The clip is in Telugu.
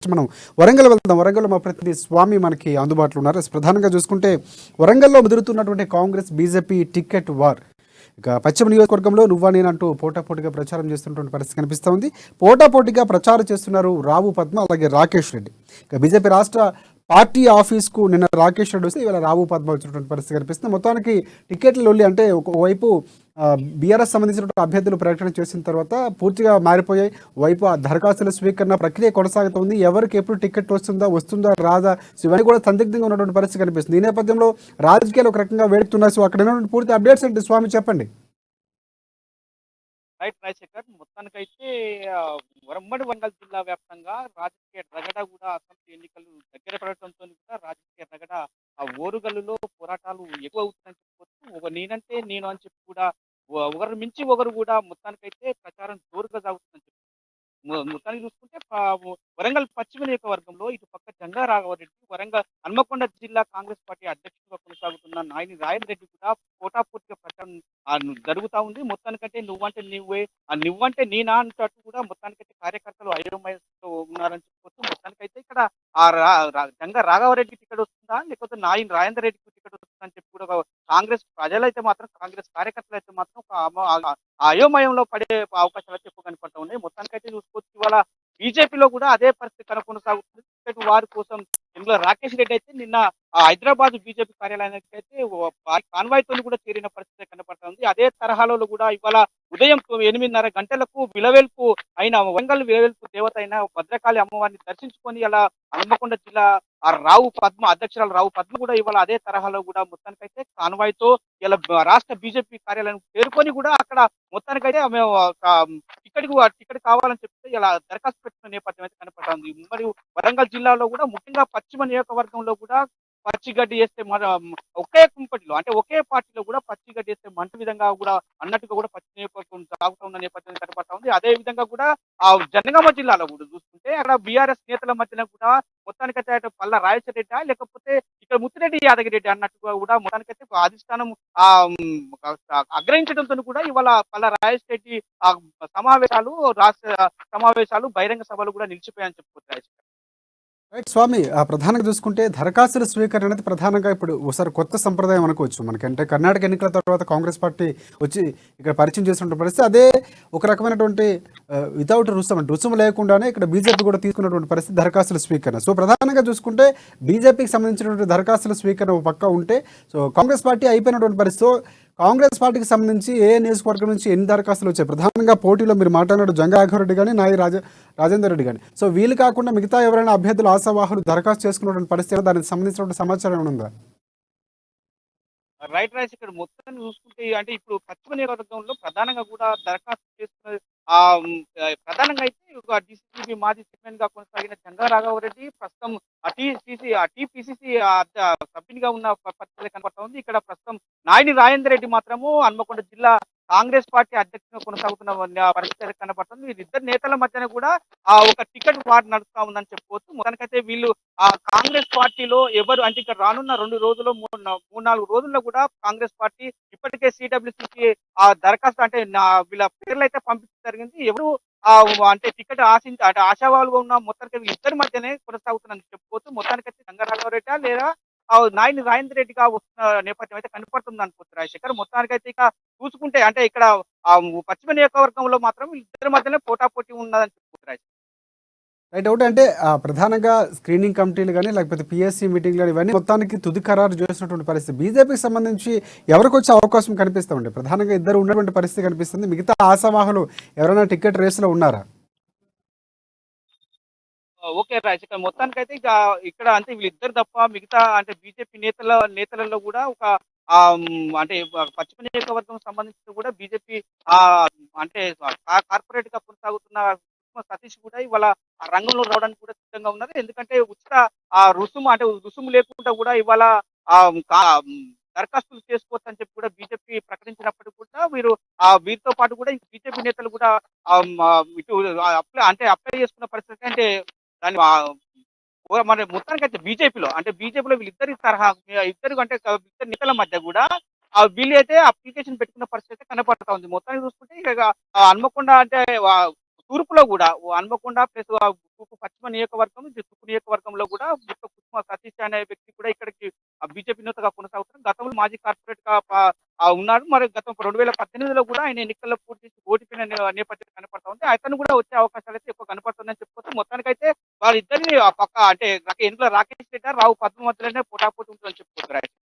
మనం వరంగల్ వెళ్దాం. వరంగల్లో మా ప్రతినిధి స్వామి మనకి అందుబాటులో ఉన్నారు. ప్రధానంగా చూసుకుంటే వరంగల్లో ముదురుతున్నటువంటి కాంగ్రెస్ బీజేపీ టికెట్ వార్. ఇక పశ్చిమ నియోజకవర్గంలో నువ్వా నేనంటూ పోటాపోటీగా ప్రచారం చేస్తున్నటువంటి పరిస్థితి కనిపిస్తూ ఉంది. పోటాపోటీగా ప్రచారం చేస్తున్నారు రావు పద్మ, అలాగే రాకేష్ రెడ్డి. ఇక బీజేపీ రాష్ట్ర పార్టీ ఆఫీస్కు నిన్న రాకేష్ రెడ్డి వస్తే ఇవాళ రావు పద్మ వచ్చినటువంటి పరిస్థితి కనిపిస్తుంది. మొత్తానికి టికెట్ల లొల్లి అంటే ఒకవైపు బీఆర్ఎస్ సంబంధించినటువంటి అభ్యర్థులు ప్రకటన చేసిన తర్వాత పూర్తిగా మారిపోయాయి. వైపు ఆ దరఖాస్తుల స్వీకరణ ప్రక్రియ కొనసాగుతుంది. ఎవరికి ఎప్పుడు టికెట్ వస్తుందా రాదా, సో ఇవన్నీ కూడా సందిగ్ధంగా ఉన్నటువంటి పరిస్థితి కనిపిస్తుంది. ఈ నేపథ్యంలో రాజకీయాలు ఒక రకంగా వేడుతున్నాయి. సో అక్కడ ఉన్నటువంటి పూర్తి అప్డేట్స్ ఏంటి స్వామి, చెప్పండి. రైట్ రాజశేఖర్. మొత్తానికైతే ఉమ్మడి వరంగల్ జిల్లా వ్యాప్తంగా రాజకీయ రగడ కూడా అసెంబ్లీ ఎన్నికలు దగ్గర పడటంతో కూడా రాజకీయ రగడ ఆ ఓరుగల్లులో పోరాటాలు ఎక్కువ అవుతుందని చెప్పుకోవచ్చు. నేనంటే నేను అని చెప్పి కూడా ఒకరు మించి ఒకరు కూడా మొత్తానికైతే ప్రచారం జోరుగా సాగుతుందని చెప్పి మొత్తానికి చూసుకుంటే వరంగల్ పశ్చిమ నియోజకవర్గంలో ఇటు పక్క జంగా రాఘవరెడ్డి, వరంగల్ హన్మకొండ జిల్లా కాంగ్రెస్ పార్టీ అధ్యక్షుడిగా కొనసాగుతున్న నాయని రాయన్ రెడ్డి కూడా పోటాపోటీగా ప్రచారం జరుగుతా ఉంది. మొత్తానికంటే నువ్వంటే నువ్వే, నువ్వంటే నేనా అంటట్టు కూడా మొత్తానికైతే కార్యకర్తలు అయోమయంతో ఉన్నారని చెప్పుకోవచ్చు. మొత్తానికైతే ఇక్కడ జంగా రాఘవరెడ్డి టికెట్ వస్తుందా, లేకపోతే నాయని రాజేందర్ రెడ్డికి టికెట్ వస్తుందా అని చెప్పి కూడా కాంగ్రెస్ ప్రజలైతే మాత్రం, కాంగ్రెస్ కార్యకర్తలు అయితే మాత్రం ఒక అయోమయంలో పడే అవకాశాలు అయితే ఎక్కువ కనపడతా ఉన్నాయి. మొత్తానికైతే చూసుకోవచ్చు ఇవాళ బీజేపీలో కూడా అదే పరిస్థితి కొనసాగుతుంది. టికెట్ వారి కోసం ఇందులో రాకేష్ రెడ్డి అయితే నిన్న హైదరాబాద్ బీజేపీ కార్యాలయానికి అయితే కాన్వాయ్ తో కూడా చేరిన పరిస్థితి కనపడతా ఉంది. అదే తరహాలో కూడా ఇవాళ ఉదయం 8:30 గంటలకు విలవెల్పు అయిన వరంగల్ విలవెల్పు దేవత అయిన భద్రకాళి అమ్మవారిని దర్శించుకొని ఇలా హన్మకొండ జిల్లా రావు పద్మ అధ్యక్షురాలు రావు పద్మ కూడా ఇవాళ అదే తరహాలో కూడా మొత్తానికైతే కాన్వాయ్ తో ఇలా రాష్ట్ర బీజేపీ కార్యాలయం చేరుకొని కూడా అక్కడ మొత్తానికైతే మేము టికెట్ కావాలని చెప్తే ఇలా దరఖాస్తు పెట్టిన నేపథ్యం అయితే కనపడుతుంది. మరియు వరంగల్ జిల్లాలో కూడా ముఖ్యంగా పశ్చిమ నియోజకవర్గంలో కూడా పచ్చిగడ్డి వేస్తే ఒకే కుంపటిలో అంటే ఒకే పార్టీలో కూడా పచ్చిగడ్డి వేస్తే మంట విధంగా కూడా అన్నట్టుగా కూడా పశ్చిమ నియోజకవర్గం సాగుతూ ఉన్న నేపథ్యం కనపడతా ఉంది. అదే విధంగా కూడా ఆ జనగామ జిల్లాలో కూడా చూసుకుంటే అక్కడ బీఆర్ఎస్ నేతల మధ్యన కూడా మొత్తానికైతే అటు పల్లా రాయచరెడ్డి లేకపోతే ఇక్కడ ముత్తిరెడ్డి యాదగిరెడ్డి అన్నట్టుగా కూడా మొత్తానికైతే అధిష్టానం ఆ అగ్రహించడంతో కూడా ఇవాళ పల్లా రాయచరెడ్డి ఆ సమావేశాలు, రాష్ట్ర సమావేశాలు, బహిరంగ సభలు కూడా నిలిచిపోయాయని చెప్పుకోవచ్చు. రైట్ స్వామి, ప్రధానంగా చూసుకుంటే దరఖాస్తుల స్వీకరణ అనేది ప్రధానంగా ఇప్పుడు ఒకసారి కొత్త సంప్రదాయం అనుకోవచ్చు. మనకంటే కర్ణాటక ఎన్నికల తర్వాత కాంగ్రెస్ పార్టీ వచ్చి ఇక్కడ పరిచయం చేసినటువంటి పరిస్థితి అదే. ఒక రకమైనటువంటి వితౌట్ రుసుము లేకుండానే ఇక్కడ బీజేపీ కూడా తీసుకున్నటువంటి పరిస్థితి దరఖాస్తుల స్వీకరణ. సో ప్రధానంగా చూసుకుంటే బీజేపీకి సంబంధించినటువంటి దరఖాస్తుల స్వీకరణ ఒక పక్క ఉంటే, సో కాంగ్రెస్ పార్టీ అయిపోయినటువంటి పరిస్థితి. కాంగ్రెస్ పార్టీకి సంబంధించి ఏ నియోజకవర్గం నుంచి ఎన్ని దరఖాస్తులు వచ్చాయి? ప్రధానంగా పోటీలో మీరు మాట్లాడినట్టు జంగా ఆఘవరెడ్డి కానీ, నాయి రాజేందర్ రెడ్డి కానీ, సో వీళ్ళు కాకుండా మిగతా ఎవరైనా అభ్యర్థులు ఆశావాహులు దరఖాస్తు చేసుకున్నటువంటి పరిస్థితి దానికి సంబంధించినటువంటి సమాచారం ఏమైనా? రైట్ రైట్స్ ఇక్కడ మొత్తం చూసుకుంటే అంటే ఇప్పుడు పశ్చిమ నియోజకవర్గంలో ప్రధానంగా కూడా దరఖాస్తు చేసుకున్న ప్రధానంగా అయితే ఒక డిసిసిబి మాజీ చైర్మన్ గా కొనసాగిన జంగా రాఘవరెడ్డి ప్రస్తుతం టీపీసీసీ సభ్యునిగా ఉన్న పరిస్థితి కనబడతా ఉంది. ఇక్కడ ప్రస్తుతం నాయని రాజేందర్ రెడ్డి మాత్రము హన్మకొండ జిల్లా కాంగ్రెస్ పార్టీ అధ్యక్షుడిగా కొనసాగుతున్న పరిస్థితి కనబడుతుంది. వీరిద్దరు నేతల మధ్యన కూడా ఒక టికెట్ వార్ నడుస్తా ఉందని చెప్పుకోవచ్చు. మొత్తానికైతే వీళ్ళు కాంగ్రెస్ పార్టీలో ఎవరు అంటే ఇక్కడ రానున్న 2 రోజుల్లో 3-4 రోజుల్లో కూడా కాంగ్రెస్ పార్టీ ఇప్పటికే సిడబ్ల్యూసీకి ఆ దరఖాస్తు అంటే వీళ్ళ పేర్లు అయితే పంపించడం జరిగింది. ఎవరు అంటే టికెట్ అంటే ఆశావాలుగా ఉన్న మొత్తానికి ఇద్దరి మధ్యనే కొనసాగుతుందని చెప్పుకోవచ్చు. మొత్తానికైతే చంద్రరాఘవరెడ్డి లేదా నాయని రాజేంద్ర రెడ్డిగా వస్తున్న నేపథ్యం అయితే కనపడుతుంది అనుకోవచ్చు రాజశేఖర్. మొత్తానికైతే ఇక చూసుకుంటే అంటే ఇక్కడ పశ్చిమ నియోజకవర్గంలో మాత్రం ఇద్దరి మధ్యనే పోటాపోటీ ఉన్నదని చెప్పుకోవచ్చు. రైట్. ఒకటి అంటే ప్రధానంగా స్క్రీనింగ్ కమిటీలు కానీ లేకపోతే పిఎస్సి మీటింగ్లు కానీ ఇవన్నీ మొత్తానికి తుది ఖరారు చేసినటువంటి పరిస్థితి బీజేపీకి సంబంధించి ఎవరికి వచ్చే అవకాశం కనిపిస్తామండి? ప్రధానంగా ఇద్దరు ఉన్నటువంటి పరిస్థితి కనిపిస్తుంది. మిగతా ఆశావాహులు ఎవరైనా టికెట్ రేసులో ఉన్నారా? ఓకే రాజశేఖర్. మొత్తానికైతే ఇక ఇక్కడ అంటే వీళ్ళిద్దరు తప్ప మిగతా అంటే బీజేపీ నేతలలో కూడా ఒక అంటే పశ్చిమ నియోజకవర్గం సంబంధించి కూడా బీజేపీ అంటే కార్పొరేట్ గా కొనసాగుతున్న సతీష్ కూడా ఇవాళ ఆ రంగంలో రావడానికి కూడా సిద్ధంగా ఉన్నారు. ఎందుకంటే ఉచిత రుసుము లేకుండా కూడా ఇవాళ ఆ కా- దరఖాస్తులు చేసుకోవచ్చు అని చెప్పి కూడా బీజేపీ ప్రకటించినప్పటికీ కూడా వీరితో పాటు కూడా బీజేపీ నేతలు కూడా ఇటు అప్లై చేసుకున్న పరిస్థితి అంటే దాన్ని మన మొత్తానికైతే బీజేపీలో వీళ్ళిద్దరి తరహా ఇద్దరు అంటే ఇద్దరు నేతల మధ్య కూడా వీళ్ళు అయితే అప్లికేషన్ పెట్టుకున్న పరిస్థితి అయితే కనపడతా ఉంది. మొత్తానికి చూసుకుంటే ఇక హన్మకొండ అంటే తూర్పులో కూడా హన్మకొండ ప్లస్ తూర్పు పశ్చిమ నియోజకవర్గం, ఇది తూర్పు నియోజకవర్గంలో కూడా మొత్తం కుసుమ సతీష్ అనే వ్యక్తి కూడా ఇక్కడికి బీజేపీ నేతగా కొనసాగుతున్నారు. గతంలో మాజీ కార్పొరేట్ గా ఉన్నాడు. మరి గతం 2018లో కూడా ఆయన ఎన్నికల్లో పోటీ చేసి ఓడిపోయిన నేపథ్యం కనపడతా ఉంది. అతను కూడా వచ్చే అవకాశాలు అయితే ఎక్కువ కనపడుతుందని చెప్పుకోవచ్చు. మొత్తానికైతే వాళ్ళిద్దరిని ఆ పక్క అంటే ఎందులో రాకేష్ రెడ్డి, రావు పద్మ మధ్యలోనే పోటాపోటీ ఉంటుందని చెప్పుకోవచ్చు.